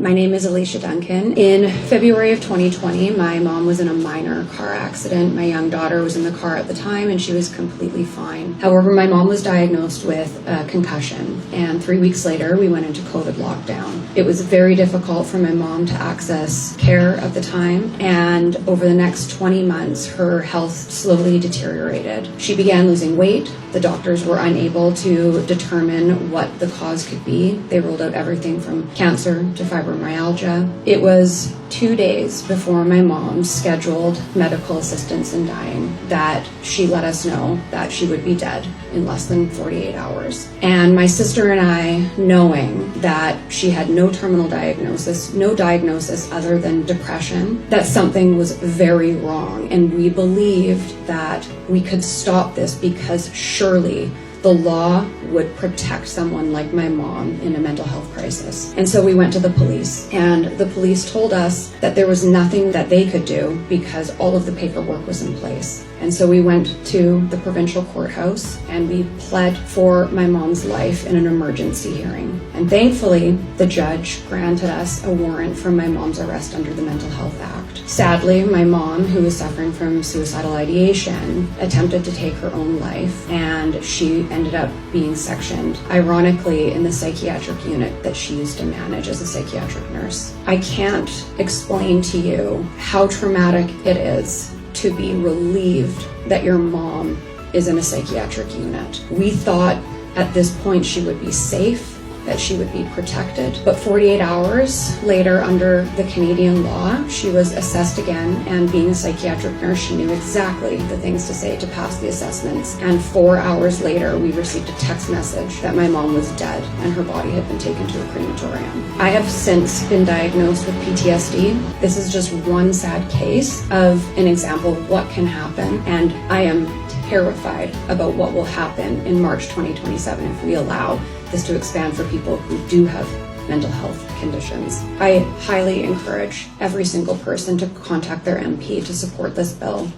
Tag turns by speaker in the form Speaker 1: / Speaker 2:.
Speaker 1: My name is Alicia Duncan. In February of 2020, my mom was in a minor car accident. My young daughter was in the car at the time and she was completely fine. However, my mom was diagnosed with a concussion, and 3 weeks later we went into COVID lockdown. It was very difficult for my mom to access care at the time, and over the next 20 months her health slowly deteriorated. She began losing weight. The doctors were unable to determine what the cause could be. They ruled out everything from cancer to fibromyalgia. It was 2 days before my mom scheduled medical assistance in dying that she let us know that she would be dead in less than 48 hours. And my sister and I, knowing that she had no terminal diagnosis, no diagnosis other than depression, that something was very wrong. And we believed that we could stop this because surely the law would protect someone like my mom in a mental health crisis. And so we went to the police, and the police told us that there was nothing that they could do because all of the paperwork was in place. And so we went to the provincial courthouse and we pled for my mom's life in an emergency hearing. And thankfully, the judge granted us a warrant for my mom's arrest under the Mental Health Act. Sadly, my mom, who was suffering from suicidal ideation, attempted to take her own life, and she ended up being sectioned, ironically, in the psychiatric unit that she used to manage as a psychiatric nurse. I can't explain to you how traumatic it is to be relieved that your mom is in a psychiatric unit. We thought at this point she would be safe, that she would be protected. But 48 hours later, under the Canadian law, she was assessed again, and being a psychiatric nurse, she knew exactly the things to say to pass the assessments. And 4 hours later, we received a text message that my mom was dead and her body had been taken to a crematorium. I have since been diagnosed with PTSD. This is just one sad case of an example of what can happen, and I am terrified about what will happen in March 2027 if we allow this to expand for people who do have mental health conditions. I highly encourage every single person to contact their MP to support this bill.